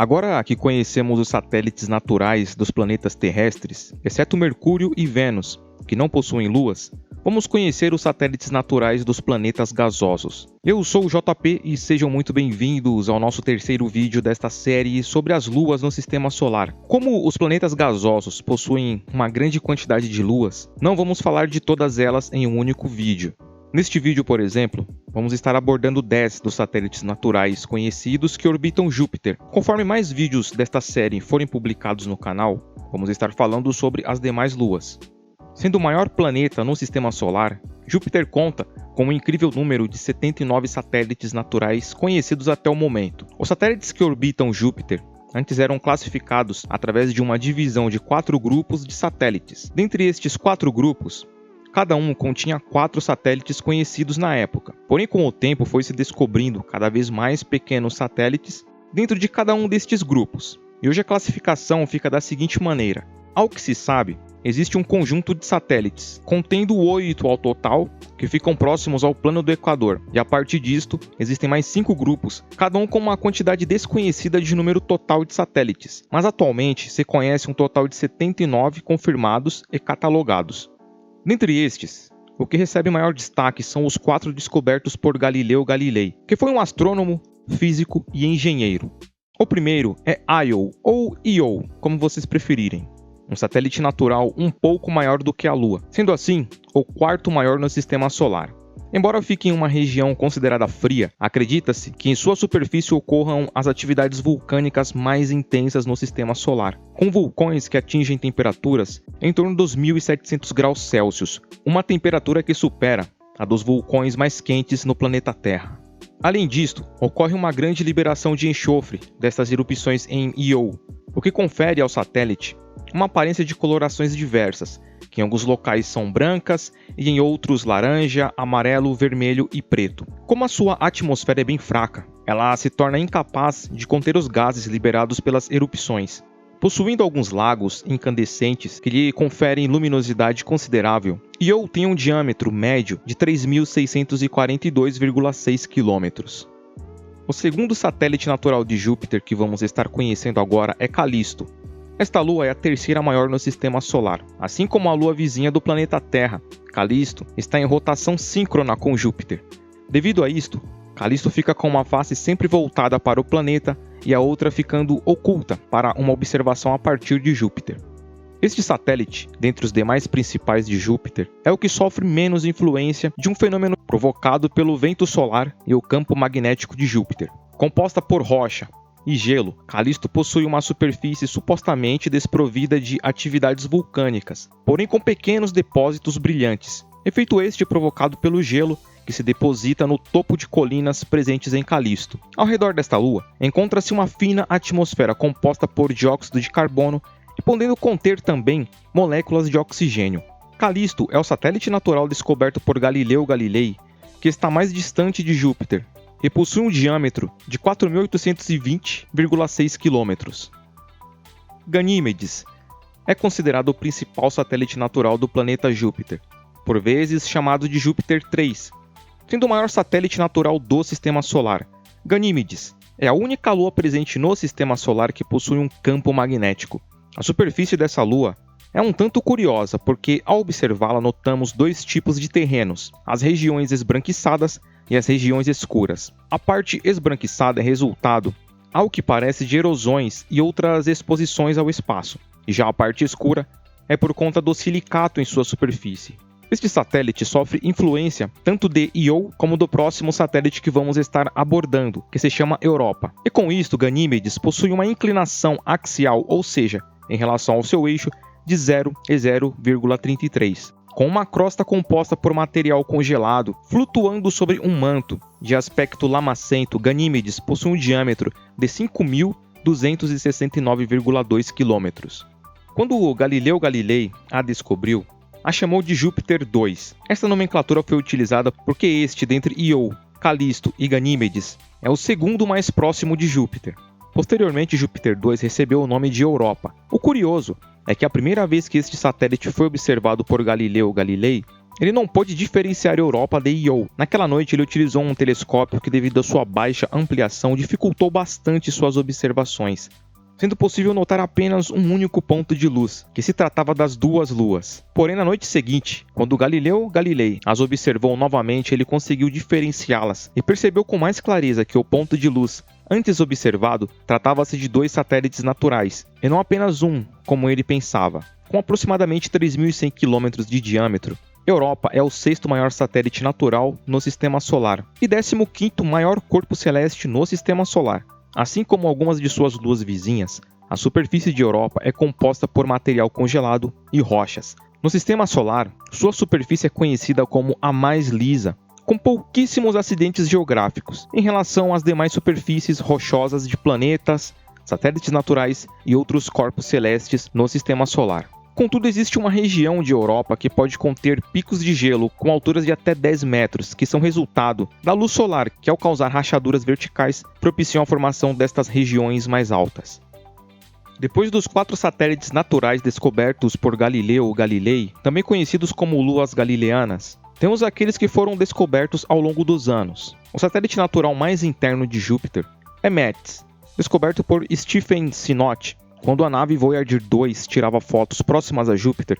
Agora que conhecemos os satélites naturais dos planetas terrestres, exceto Mercúrio e Vênus, que não possuem luas, vamos conhecer os satélites naturais dos planetas gasosos. Eu sou o JP e sejam muito bem-vindos ao nosso terceiro vídeo desta série sobre as luas no Sistema Solar. Como os planetas gasosos possuem uma grande quantidade de luas, não vamos falar de todas elas em um único vídeo. Neste vídeo, por exemplo, vamos estar abordando 10 dos satélites naturais conhecidos que orbitam Júpiter. Conforme mais vídeos desta série forem publicados no canal, vamos estar falando sobre as demais luas. Sendo o maior planeta no Sistema Solar, Júpiter conta com um incrível número de 79 satélites naturais conhecidos até o momento. Os satélites que orbitam Júpiter antes eram classificados através de uma divisão de 4 grupos de satélites. Dentre estes 4 grupos, cada um continha 4 satélites conhecidos na época. Porém, com o tempo foi se descobrindo cada vez mais pequenos satélites dentro de cada um destes grupos. E hoje a classificação fica da seguinte maneira. Ao que se sabe, existe um conjunto de satélites, contendo 8 ao total, que ficam próximos ao plano do Equador. E a partir disto, existem mais 5 grupos, cada um com uma quantidade desconhecida de número total de satélites. Mas atualmente se conhece um total de 79 confirmados e catalogados. Dentre estes, o que recebe maior destaque são os 4 descobertos por Galileu Galilei, que foi um astrônomo, físico e engenheiro. O primeiro é Io, ou Io, como vocês preferirem, um satélite natural um pouco maior do que a Lua, sendo assim, o 4º maior no Sistema Solar. Embora fique em uma região considerada fria, acredita-se que em sua superfície ocorram as atividades vulcânicas mais intensas no Sistema Solar, com vulcões que atingem temperaturas em torno dos 1.700 graus Celsius, uma temperatura que supera a dos vulcões mais quentes no planeta Terra. Além disto, ocorre uma grande liberação de enxofre destas erupções em Io, o que confere ao satélite uma aparência de colorações diversas, que em alguns locais são brancas e em outros laranja, amarelo, vermelho e preto. Como a sua atmosfera é bem fraca, ela se torna incapaz de conter os gases liberados pelas erupções, possuindo alguns lagos incandescentes que lhe conferem luminosidade considerável. Io tem um diâmetro médio de 3.642,6 km. O segundo satélite natural de Júpiter que vamos estar conhecendo agora é Calisto. Esta lua é a terceira maior no Sistema Solar. Assim como a lua vizinha do planeta Terra, Calisto está em rotação síncrona com Júpiter. Devido a isto, Calisto fica com uma face sempre voltada para o planeta e a outra ficando oculta para uma observação a partir de Júpiter. Este satélite, dentre os demais principais de Júpiter, é o que sofre menos influência de um fenômeno provocado pelo vento solar e o campo magnético de Júpiter. Composta por rocha e gelo, Calisto possui uma superfície supostamente desprovida de atividades vulcânicas, porém com pequenos depósitos brilhantes, efeito este provocado pelo gelo que se deposita no topo de colinas presentes em Calisto. Ao redor desta lua, encontra-se uma fina atmosfera composta por dióxido de carbono e podendo conter também moléculas de oxigênio. Calisto é o satélite natural descoberto por Galileu Galilei, que está mais distante de Júpiter, e possui um diâmetro de 4.820,6 km. Ganímedes é considerado o principal satélite natural do planeta Júpiter, por vezes chamado de Júpiter 3, sendo o maior satélite natural do Sistema Solar. Ganímedes é a única lua presente no Sistema Solar que possui um campo magnético. A superfície dessa lua é um tanto curiosa, porque ao observá-la notamos 2 tipos de terrenos, as regiões esbranquiçadas e as regiões escuras. A parte esbranquiçada é resultado, ao que parece, de erosões e outras exposições ao espaço, e já a parte escura é por conta do silicato em sua superfície. Este satélite sofre influência tanto de Io como do próximo satélite que vamos estar abordando, que se chama Europa. E com isto, Ganímedes possui uma inclinação axial, ou seja, em relação ao seu eixo, de 0,33. Com uma crosta composta por material congelado, flutuando sobre um manto de aspecto lamacento, Ganímedes possui um diâmetro de 5.269,2 km. Quando o Galileu Galilei a descobriu, a chamou de Júpiter 2. Esta nomenclatura foi utilizada porque este, dentre Io, Calisto e Ganímedes, é o segundo mais próximo de Júpiter. Posteriormente, Júpiter 2 recebeu o nome de Europa. O curioso é que a primeira vez que este satélite foi observado por Galileu Galilei, Ele não pôde diferenciar a Europa de Io. Naquela noite ele utilizou um telescópio que, devido à sua baixa ampliação, dificultou bastante suas observações, sendo possível notar apenas um único ponto de luz, que se tratava das duas luas. Porém, na noite seguinte, quando Galileu Galilei as observou novamente, ele conseguiu diferenciá-las e percebeu com mais clareza que o ponto de luz antes observado tratava-se de dois satélites naturais, e não apenas um, como ele pensava. Com aproximadamente 3.100 km de diâmetro, Europa é o sexto maior satélite natural no Sistema Solar e 15º maior corpo celeste no Sistema Solar. Assim como algumas de suas luas vizinhas, a superfície de Europa é composta por material congelado e rochas. No Sistema Solar, sua superfície é conhecida como a mais lisa, com pouquíssimos acidentes geográficos em relação às demais superfícies rochosas de planetas, satélites naturais e outros corpos celestes no Sistema Solar. Contudo, existe uma região de Europa que pode conter picos de gelo com alturas de até 10 metros, que são resultado da luz solar, que ao causar rachaduras verticais, propiciam a formação destas regiões mais altas. Depois dos 4 satélites naturais descobertos por Galileu Galilei, também conhecidos como luas galileanas, temos aqueles que foram descobertos ao longo dos anos. O satélite natural mais interno de Júpiter é Metis, descoberto por Stephen Sinott, quando a nave Voyager 2 tirava fotos próximas a Júpiter.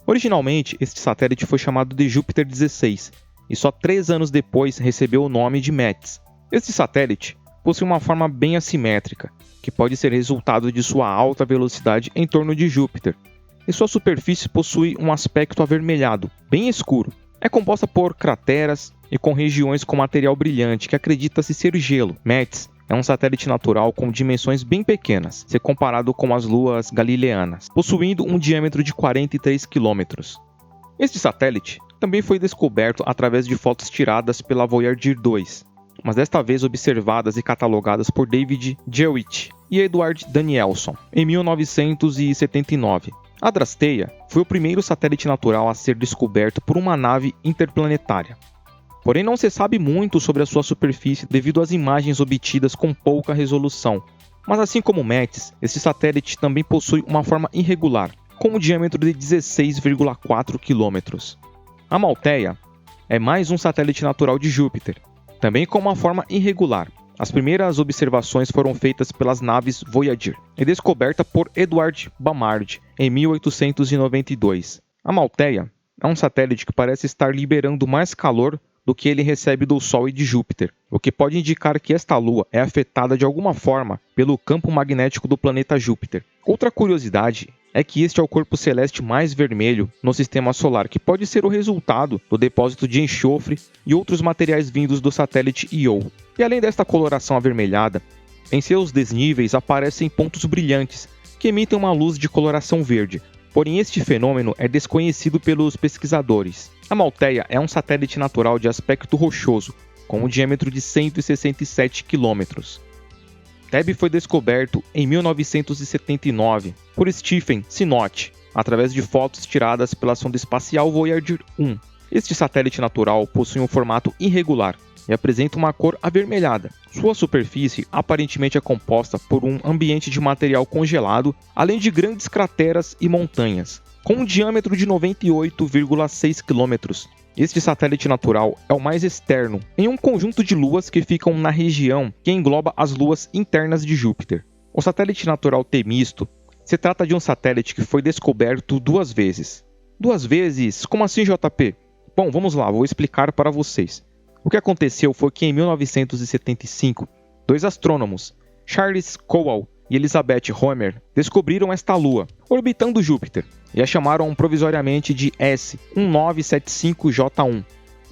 Originalmente, este satélite foi chamado de Júpiter 16, e só 3 anos depois recebeu o nome de Metis. Este satélite possui uma forma bem assimétrica, que pode ser resultado de sua alta velocidade em torno de Júpiter, e sua superfície possui um aspecto avermelhado, bem escuro. É composta por crateras e com regiões com material brilhante que acredita-se ser gelo. Metis é um satélite natural com dimensões bem pequenas, se comparado com as luas galileanas, possuindo um diâmetro de 43 km. Este satélite também foi descoberto através de fotos tiradas pela Voyager 2, mas desta vez observadas e catalogadas por David Jewitt e Edward Danielson, em 1979. A Drasteia foi o primeiro satélite natural a ser descoberto por uma nave interplanetária. Porém, não se sabe muito sobre a sua superfície devido às imagens obtidas com pouca resolução. Mas assim como Metis, este satélite também possui uma forma irregular, com um diâmetro de 16,4 km. A Malteia é mais um satélite natural de Júpiter, também com uma forma irregular. As primeiras observações foram feitas pelas naves Voyager e descoberta por Edward Bammard em 1892. A Malteia é um satélite que parece estar liberando mais calor do que ele recebe do Sol e de Júpiter, o que pode indicar que esta lua é afetada de alguma forma pelo campo magnético do planeta Júpiter. Outra curiosidade é que este é o corpo celeste mais vermelho no Sistema Solar, que pode ser o resultado do depósito de enxofre e outros materiais vindos do satélite Io. E além desta coloração avermelhada, em seus desníveis aparecem pontos brilhantes que emitem uma luz de coloração verde. Porém, este fenômeno é desconhecido pelos pesquisadores. A Malteia é um satélite natural de aspecto rochoso, com um diâmetro de 167 km. Thebe foi descoberto em 1979 por Stephen Sinott, através de fotos tiradas pela sonda espacial Voyager 1. Este satélite natural possui um formato irregular e apresenta uma cor avermelhada. Sua superfície aparentemente é composta por um ambiente de material congelado, além de grandes crateras e montanhas. Com um diâmetro de 98,6 km, este satélite natural é o mais externo em um conjunto de luas que ficam na região que engloba as luas internas de Júpiter. O satélite natural Temisto se trata de um satélite que foi descoberto 2 vezes. 2 vezes? Como assim, JP? Bom, vamos lá, vou explicar para vocês. O que aconteceu foi que em 1975, 2 astrônomos, Charles Cowell e Elizabeth Homer, descobriram esta lua, orbitando Júpiter, e a chamaram provisoriamente de S1975J1.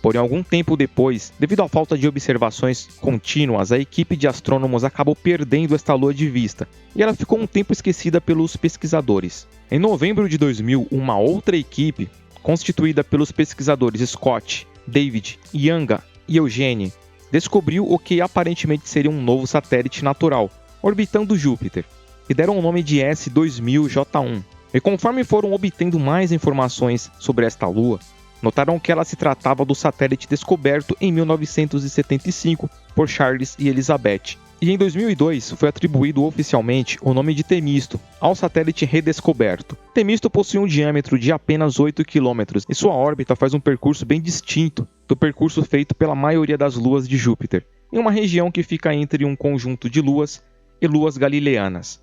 Porém, algum tempo depois, devido à falta de observações contínuas, a equipe de astrônomos acabou perdendo esta lua de vista, e ela ficou um tempo esquecida pelos pesquisadores. Em novembro de 2000, uma outra equipe, constituída pelos pesquisadores Scott, David, Yanga e Eugene, descobriu o que aparentemente seria um novo satélite natural, orbitando Júpiter, e deram o nome de S2000J1. E conforme foram obtendo mais informações sobre esta lua, notaram que ela se tratava do satélite descoberto em 1975 por Charles e Elizabeth, E em 2002 foi atribuído oficialmente o nome de Temisto ao satélite redescoberto. Temisto possui um diâmetro de apenas 8 km e sua órbita faz um percurso bem distinto do percurso feito pela maioria das luas de Júpiter, em uma região que fica entre um conjunto de luas e luas galileanas.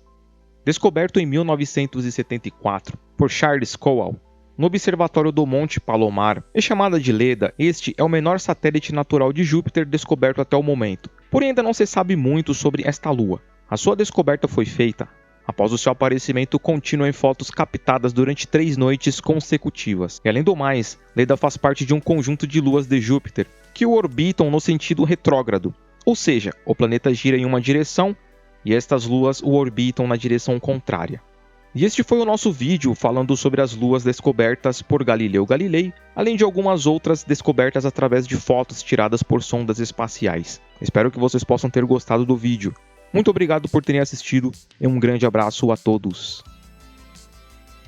Descoberto em 1974 por Charles Kowal, no observatório do Monte Palomar, e chamada de Leda, este é o menor satélite natural de Júpiter descoberto até o momento. Porém, ainda não se sabe muito sobre esta lua. A sua descoberta foi feita após o seu aparecimento contínuo em fotos captadas durante 3 noites consecutivas. E além do mais, Leda faz parte de um conjunto de luas de Júpiter que o orbitam no sentido retrógrado, ou seja, o planeta gira em uma direção e estas luas o orbitam na direção contrária. E este foi o nosso vídeo falando sobre as luas descobertas por Galileu Galilei, além de algumas outras descobertas através de fotos tiradas por sondas espaciais. Espero que vocês possam ter gostado do vídeo. Muito obrigado por terem assistido e um grande abraço a todos.